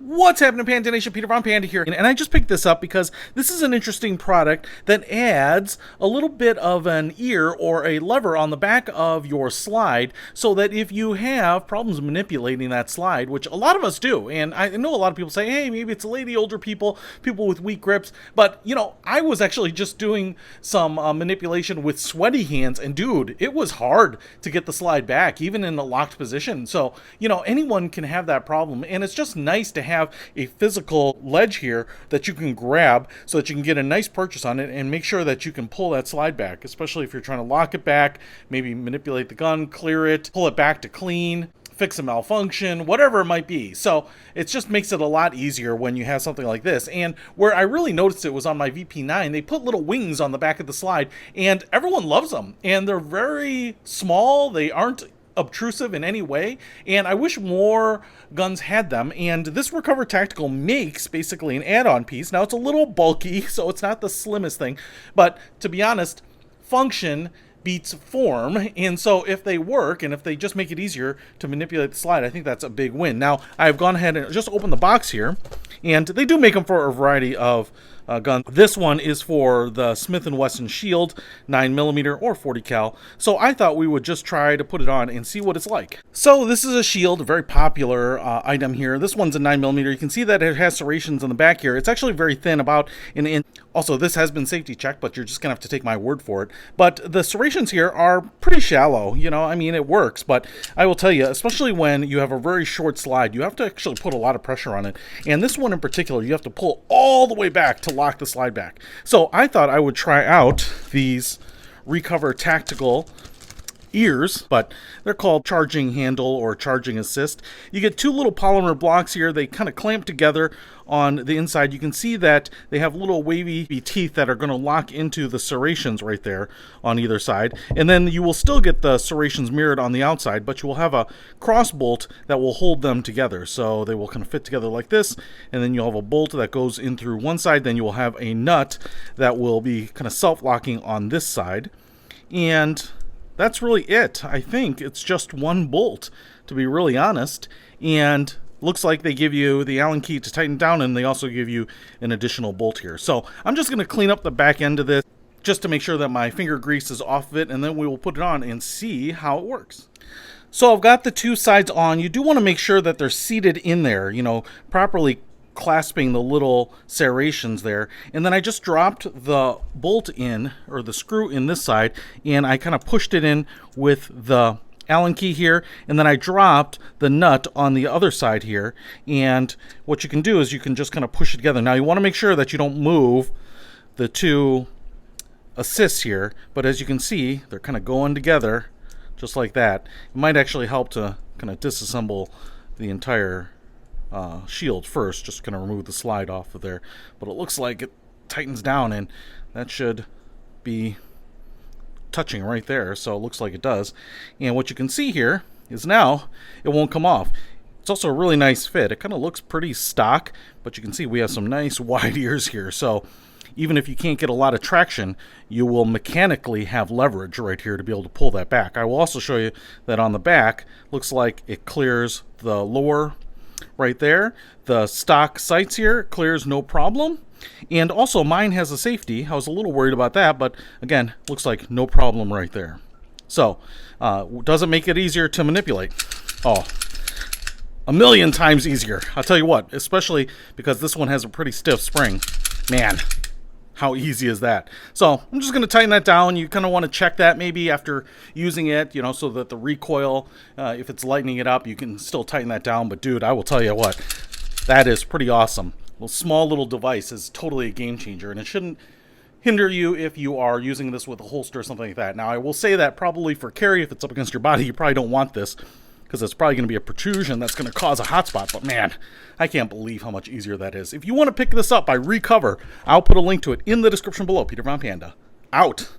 What's happening, Panda Nation? Peter from Panda here, and I just picked this up because this is an interesting product that adds a little bit of an ear or a lever on the back of your slide so that if you have problems manipulating that slide, which a lot of us do, and I know a lot of people say, hey, maybe it's lady, older people, people with weak grips, but, you know, I was actually just doing some manipulation with sweaty hands, and dude, it was hard to get the slide back, even in the locked position. So, you know, anyone can have that problem, and it's just nice to have a physical ledge here that you can grab so that you can get a nice purchase on it and make sure that you can pull that slide back, especially if you're trying to lock it back, maybe manipulate the gun, clear it, pull it back to clean, fix a malfunction, whatever it might be. So it just makes it a lot easier when you have something like this. And where I really noticed it was on my VP9. They put little wings on the back of the slide, and everyone loves them. And they're very small. They aren't obtrusive in any way, and I wish more guns had them. And this Recover Tactical makes basically an add-on piece. Now it's a little bulky, so it's not the slimmest thing, but to be honest, function beats form, and so if they work and if they just make it easier to manipulate the slide, I think that's a big win. Now I've gone ahead and just opened the box here, and they do make them for a variety of guns. This one is for the Smith & Wesson Shield 9mm or 40 cal, so I thought we would just try to put it on and see what it's like. So this is a shield, a very popular item here. This one's a 9mm. You can see that it has serrations on the back here. It's actually very thin, about an inch. Also, this has been safety checked, but you're just gonna have to take my word for it. But the serrations here are pretty shallow, you know, I mean, it works, but I will tell you, especially when you have a very short slide, you have to actually put a lot of pressure on it. And this one in particular, you have to pull all the way back to lock the slide back. So I thought I would try out these Recover Tactical ears, but they're called charging handle or charging assist. You get two little polymer blocks here. They kind of clamp together on the inside. You can see that they have little wavy teeth that are going to lock into the serrations right there on either side, and then you will still get the serrations mirrored on the outside, but you will have a cross bolt that will hold them together. So they will kind of fit together like this, and then you'll have a bolt that goes in through one side. Then you will have a nut that will be kind of self-locking on this side, and that's really it. I think it's just one bolt, to be really honest, and looks like they give you the Allen key to tighten down, and they also give you an additional bolt here. So I'm just going to clean up the back end of this just to make sure that my finger grease is off of it, and then we will put it on and see how it works. So I've got the two sides on. You do want to make sure that they're seated in there, you know, properly clasping the little serrations there. And then I just dropped the bolt in, or the screw in this side, and I kind of pushed it in with the Allen key here, and then I dropped the nut on the other side here. And what you can do is you can just kind of push it together. Now you want to make sure that you don't move the two assists here, but as you can see, they're kind of going together just like that. It might actually help to kind of disassemble the entire shield first, just gonna remove the slide off of there, but it looks like it tightens down, and that should be touching right there, so it looks like it does. And what you can see here is now it won't come off. It's also a really nice fit. It kind of looks pretty stock, but you can see we have some nice wide ears here, so even if you can't get a lot of traction, you will mechanically have leverage right here to be able to pull that back. I will also show you that on the back, looks like it clears the lower right there. The stock sights here clears no problem, and also mine has a safety. I was a little worried about that, but again, looks like no problem right there. So does it make it easier to manipulate? Oh, a million times easier. I'll tell you what, especially because this one has a pretty stiff spring. Man, how easy is that? So I'm just going to tighten that down. You kind of want to check that maybe after using it, you know, so that the recoil, if it's lightening it up, you can still tighten that down. But dude, I will tell you what, that is pretty awesome. Well, small little device is totally a game changer, and it shouldn't hinder you if you are using this with a holster or something like that. Now, I will say that probably for carry, if it's up against your body, you probably don't want this, because it's probably going to be a protrusion that's going to cause a hot spot. But man, I can't believe how much easier that is. If you want to pick this up by Recover, I'll put a link to it in the description below. Peter from Panda, out.